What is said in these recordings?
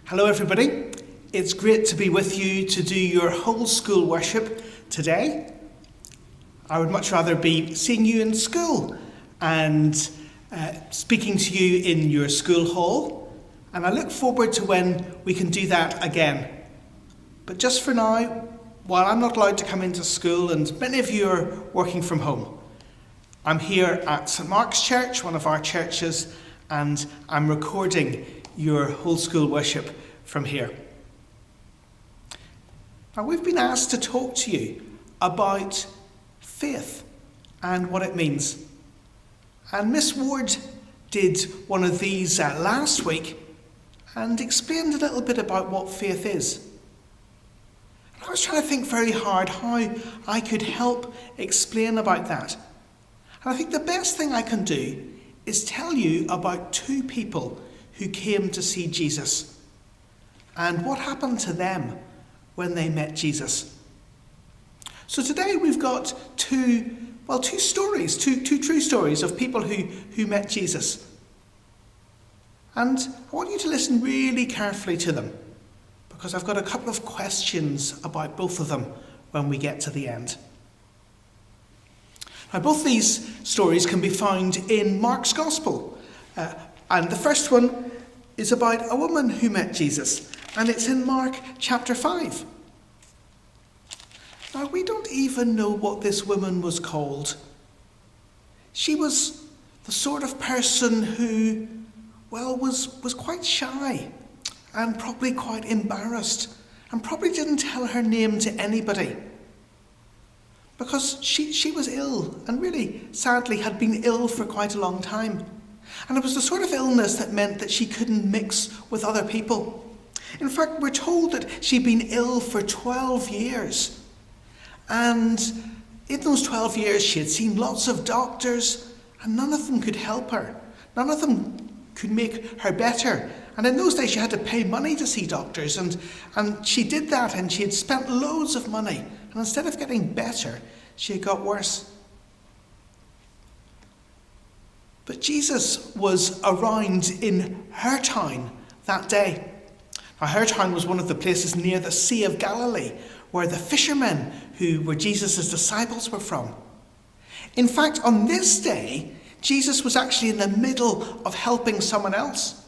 Hello everybody, it's great to be with you to do your whole school worship today. I would much rather be seeing you in school and speaking to you in your school hall, and I look forward to when we can do that again. But just for now, while I'm not allowed to come into school and many of you are working from home, I'm here at St Mark's Church, one of our churches, and I'm recording your whole school worship from here. Now, we've been asked to talk to you about faith and what it means. And Miss Ward did one of these last week and explained a little bit about what faith is. And I was trying to think very hard how I could help explain about that. And I think the best thing I can do is tell you about two people who came to see Jesus and what happened to them when they met Jesus. So today we've got two stories, two true stories of people who met Jesus. And I want you to listen really carefully to them, because I've got a couple of questions about both of them when we get to the end. Now, both these stories can be found in Mark's Gospel. And the first one is about a woman who met Jesus, and it's in Mark chapter 5. Now, we don't even know what this woman was called. She was the sort of person who, was quite shy and probably quite embarrassed and probably didn't tell her name to anybody, because she was ill and really, sadly, had been ill for quite a long time. And it was the sort of illness that meant that she couldn't mix with other people. In fact, we're told that she'd been ill for 12 years. And in those 12 years, she had seen lots of doctors, and none of them could help her. None of them could make her better. And in those days, you had to pay money to see doctors. And she did that, and she had spent loads of money. And instead of getting better, she had got worse. But Jesus was around in her town that day. Now, her town was one of the places near the Sea of Galilee, where the fishermen who were Jesus' disciples were from. In fact, on this day, Jesus was actually in the middle of helping someone else.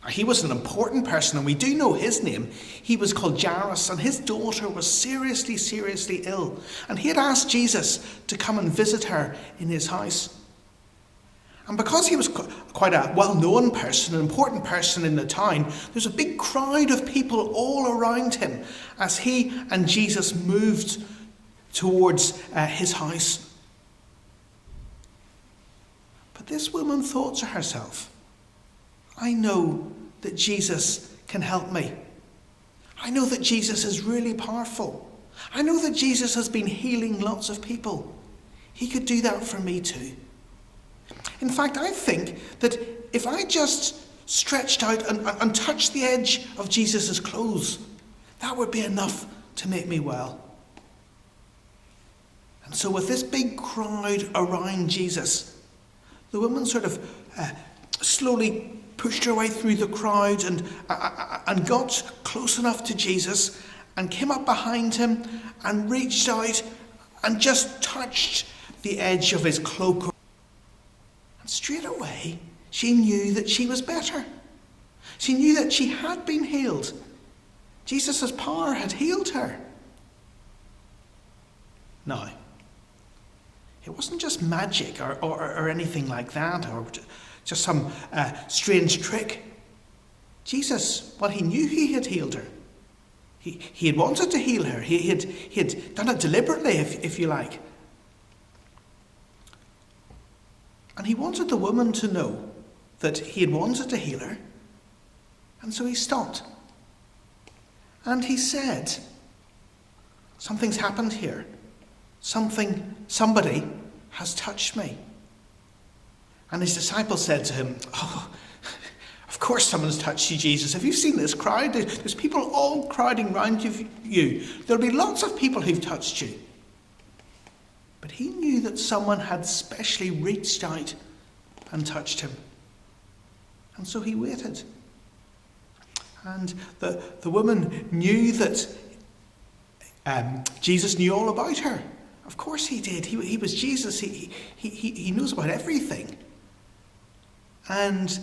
Now, he was an important person, and we do know his name. He was called Jairus, and his daughter was seriously ill. And he had asked Jesus to come and visit her in his house. And because he was quite a well-known person, an important person in the town, there's a big crowd of people all around him as he and Jesus moved towards his house. But this woman thought to herself, I know that Jesus can help me. I know that Jesus is really powerful. I know that Jesus has been healing lots of people. He could do that for me too. In fact, I think that if I just stretched out and touched the edge of Jesus' clothes, that would be enough to make me well. And so with this big crowd around Jesus, the woman sort of slowly pushed her way through the crowd and got close enough to Jesus and came up behind him and reached out and just touched the edge of his cloak. Straight away, she knew that she was better. She knew that she had been healed. Jesus' power had healed her. Now, it wasn't just magic or anything like that, or just some strange trick. Jesus, he knew he had healed her. He had wanted to heal her. He had done it deliberately, if you like. And he wanted the woman to know that he had wanted to heal her. And so he stopped. And he said, something's happened here. Somebody has touched me. And his disciples said to him, of course someone's touched you, Jesus. Have you seen this crowd? There's people all crowding round you. There'll be lots of people who've touched you. But he knew that someone had specially reached out and touched him. And so he waited. And the woman knew that Jesus knew all about her. Of course he did. He was Jesus. He knows about everything. And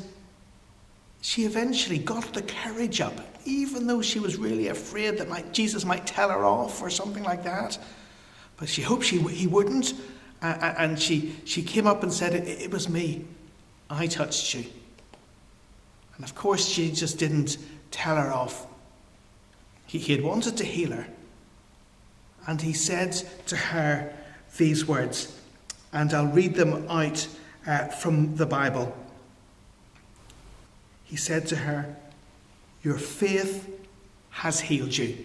she eventually got the courage up, even though she was really afraid that Jesus might tell her off or something like that. But she hoped he wouldn't. And she came up and said, it was me. I touched you. And of course she just didn't tell her off. He had wanted to heal her. And he said to her these words, and I'll read them out from the Bible. He said to her, your faith has healed you.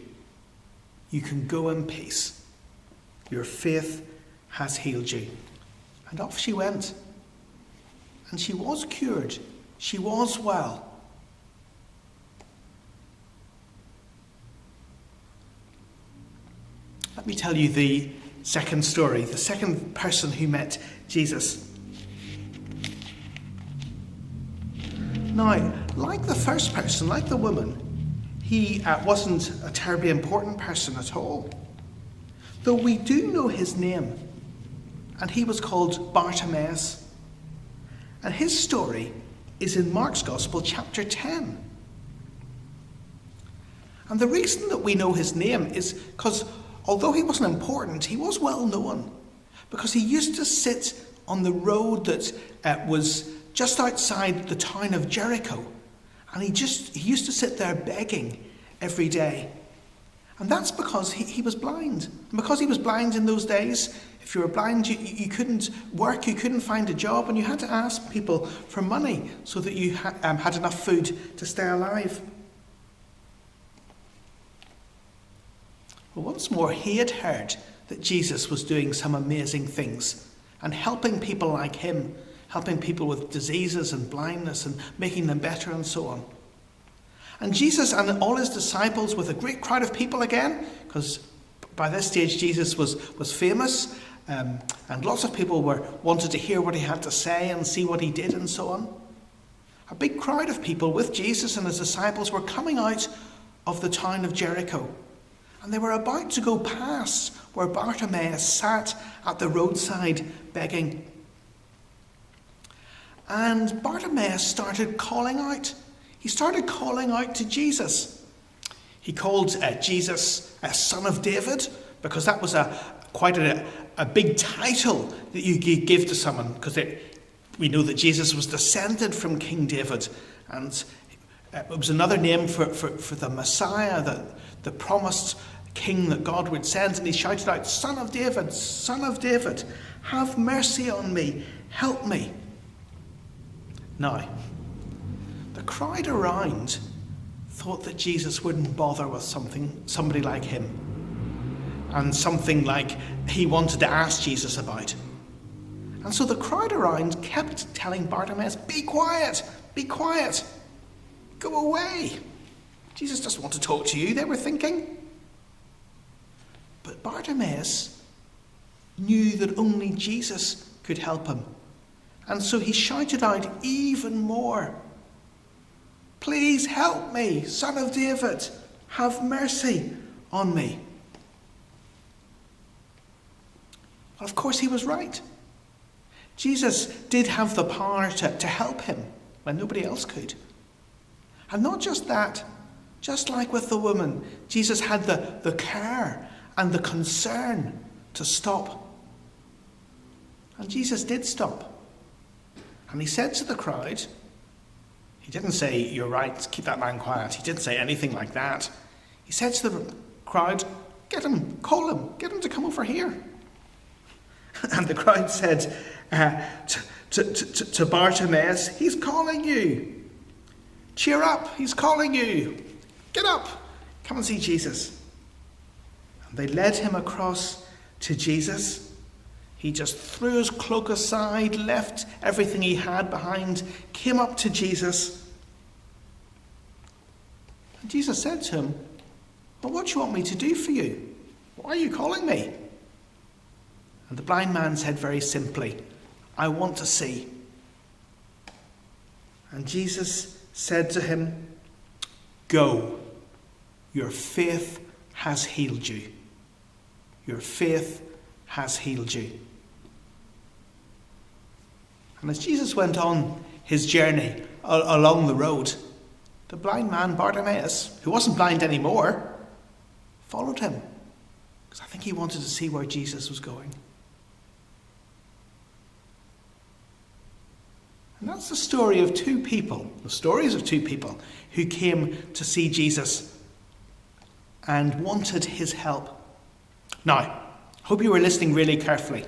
You can go in peace. Your faith has healed you. And off she went. And she was cured. She was well. Let me tell you the second story, the second person who met Jesus. Now, like the first person, like the woman, he wasn't a terribly important person at all. Though we do know his name, and he was called Bartimaeus. And his story is in Mark's Gospel, chapter 10. And the reason that we know his name is because although he wasn't important, he was well known. Because he used to sit on the road that was just outside the town of Jericho. And he used to sit there begging every day. And that's because he was blind. And because he was blind in those days, if you were blind, you couldn't work, you couldn't find a job, and you had to ask people for money so that you had enough food to stay alive. Well, once more, he had heard that Jesus was doing some amazing things and helping people like him, helping people with diseases and blindness and making them better and so on. And Jesus and all his disciples, with a great crowd of people again, because by this stage Jesus was famous, and lots of people wanted to hear what he had to say and see what he did and so on. A big crowd of people with Jesus and his disciples were coming out of the town of Jericho. And they were about to go past where Bartimaeus sat at the roadside begging. And Bartimaeus started calling out. He started calling out to Jesus. He called Jesus a son of David, because that was quite a big title that you give to someone, because we know that Jesus was descended from King David, and it was another name for the Messiah, the promised king that God would send. And he shouted out, Son of David, have mercy on me, help me. Now, the crowd around thought that Jesus wouldn't bother with somebody like him, and something like he wanted to ask Jesus about. And so the crowd around kept telling Bartimaeus, be quiet, go away. Jesus doesn't want to talk to you, they were thinking. But Bartimaeus knew that only Jesus could help him. And so he shouted out even more, please help me, Son of David, have mercy on me. Well, of course he was right. Jesus did have the power to help him when nobody else could. And not just that, just like with the woman, Jesus had the care and the concern to stop. And Jesus did stop. And he said to the crowd, he didn't say, you're right, keep that man quiet. He didn't say anything like that. He said to the crowd, get him, call him, get him to come over here. And the crowd said to Bartimaeus, he's calling you. Cheer up, he's calling you. Get up, come and see Jesus. And they led him across to Jesus. He just threw his cloak aside, left everything he had behind, came up to Jesus. And Jesus said to him, well, what do you want me to do for you? Why are you calling me? And the blind man said very simply, I want to see. And Jesus said to him, Go. Your faith has healed you. Your faith has healed you. And as Jesus went on his journey along the road, the blind man Bartimaeus, who wasn't blind anymore, followed him. Because I think he wanted to see where Jesus was going. And that's the story of two people, the stories of two people who came to see Jesus and wanted his help. Now, I hope you were listening really carefully.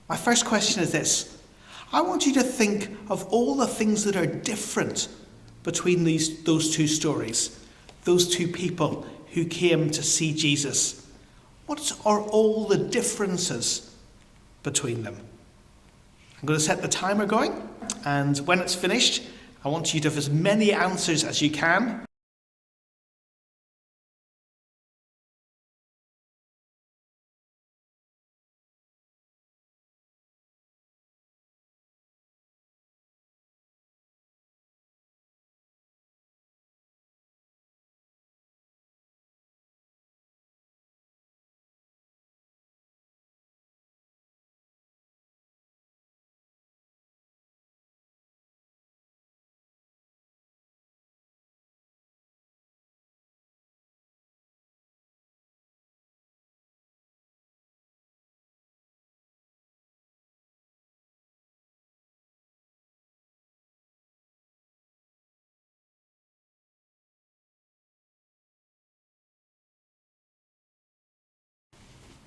My first question is this. I want you to think of all the things that are different between those two stories, those two people who came to see Jesus. What are all the differences between them? I'm going to set the timer going, and when it's finished, I want you to have as many answers as you can.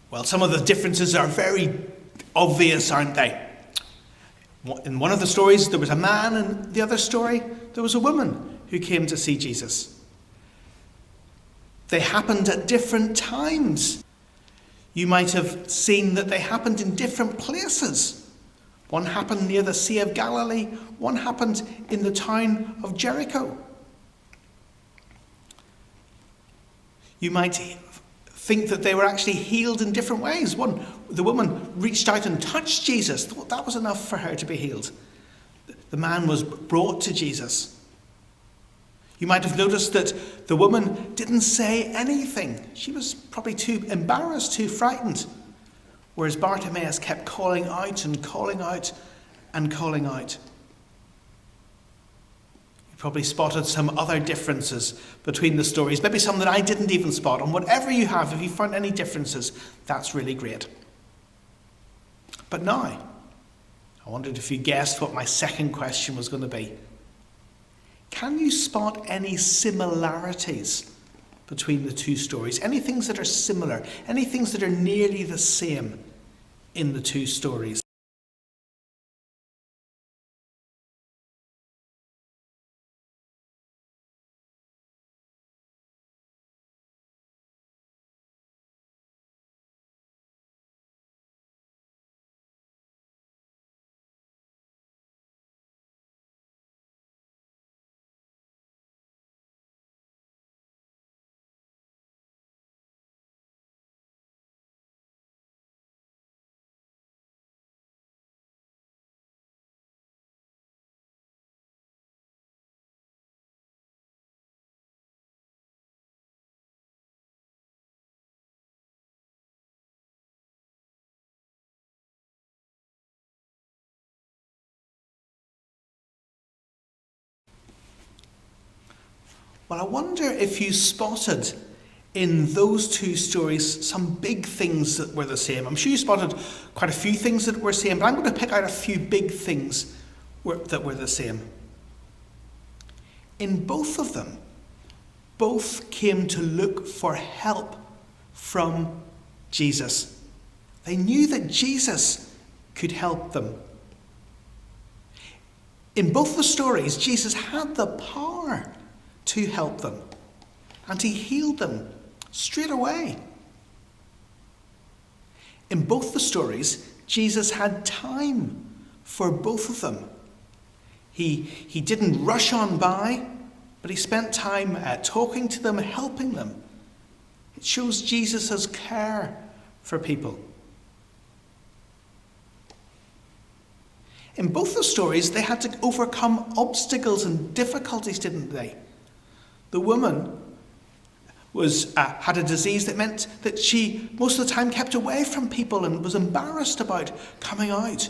Well, some of the differences are very obvious, aren't they? In one of the stories, there was a man, and the other story, there was a woman who came to see Jesus. They happened at different times. You might have seen that they happened in different places. One happened near the Sea of Galilee, one happened in the town of Jericho. You might think that they were actually healed in different ways. The woman reached out and touched Jesus. Thought that was enough for her to be healed. The man was brought to Jesus. You might have noticed that the woman didn't say anything. She was probably too embarrassed, too frightened. Whereas Bartimaeus kept calling out and calling out and calling out. Probably spotted some other differences between the stories, maybe some that I didn't even spot. And whatever you have, if you find any differences, that's really great. But now, I wondered if you guessed what my second question was going to be. Can you spot any similarities between the two stories? Any things that are similar? Any things that are nearly the same in the two stories? Well, I wonder if you spotted in those two stories some big things that were the same. I'm sure you spotted quite a few things that were the same, but I'm going to pick out a few big things that were the same. In both of them, both came to look for help from Jesus. They knew that Jesus could help them. In both the stories, Jesus had the power to help them, and he healed them straight away. In both the stories, Jesus had time for both of them. He didn't rush on by, but he spent time talking to them, helping them. It shows Jesus' care for people. In both the stories, they had to overcome obstacles and difficulties, didn't they? The woman had a disease that meant that she most of the time kept away from people and was embarrassed about coming out.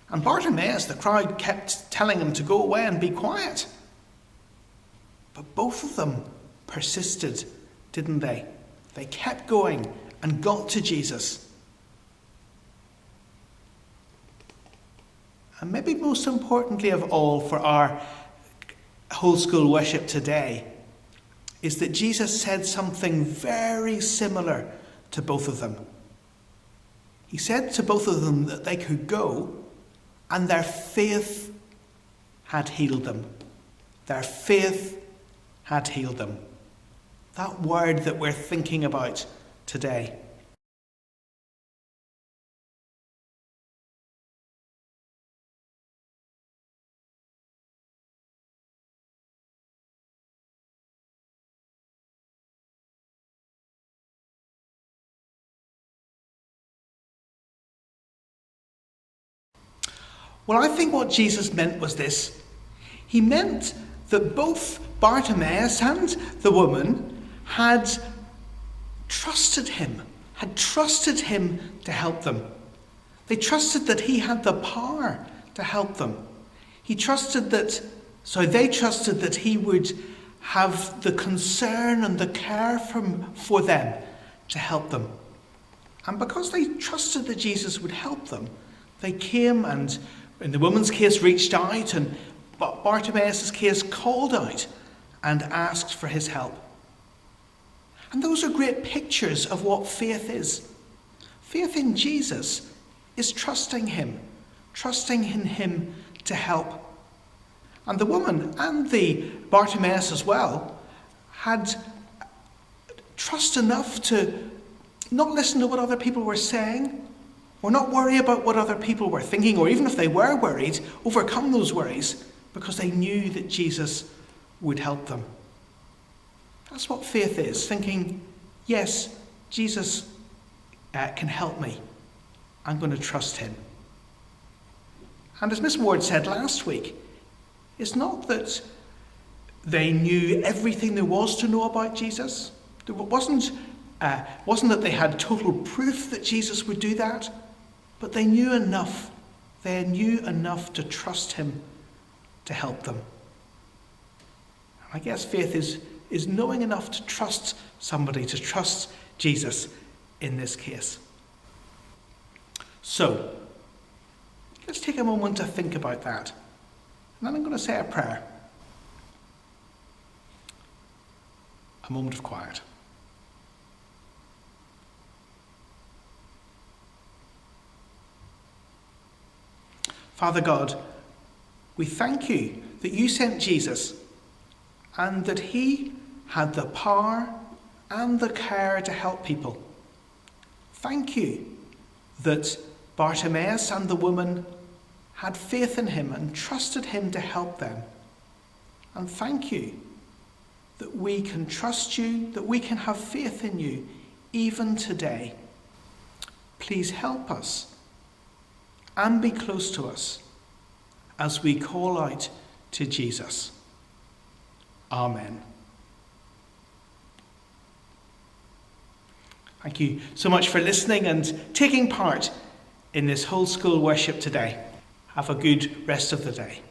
And Bartimaeus, the crowd kept telling him to go away and be quiet. But both of them persisted, didn't they? They kept going and got to Jesus. And maybe most importantly of all for our whole school worship today is that Jesus said something very similar to both of them. He said to both of them that they could go and their faith had healed them. Their faith had healed them. That word that we're thinking about today. Well, I think what Jesus meant was this. He meant that both Bartimaeus and the woman had trusted him to help them. They trusted that he had the power to help them. They trusted that he would have the concern and the care for them to help them. And because they trusted that Jesus would help them, they came and, in the woman's case, reached out, and Bartimaeus' case called out and asked for his help. And those are great pictures of what faith is. Faith in Jesus is trusting in him to help. And the woman and the Bartimaeus as well had trust enough to not listen to what other people were saying, or not worry about what other people were thinking, or even if they were worried, overcome those worries because they knew that Jesus would help them. That's what faith is, thinking, yes, Jesus can help me. I'm going to trust him. And as Miss Ward said last week, it's not that they knew everything there was to know about Jesus. It wasn't that they had total proof that Jesus would do that, but they knew enough. They knew enough to trust him to help them. And I guess faith is knowing enough to trust somebody, to trust Jesus in this case. So, let's take a moment to think about that. And then I'm going to say a prayer. A moment of quiet. Father God, we thank you that you sent Jesus and that he had the power and the care to help people. Thank you that Bartimaeus and the woman had faith in him and trusted him to help them. And thank you that we can trust you, that we can have faith in you even today. Please help us and be close to us as we call out to Jesus. Amen. Thank you so much for listening and taking part in this whole school worship today. Have a good rest of the day.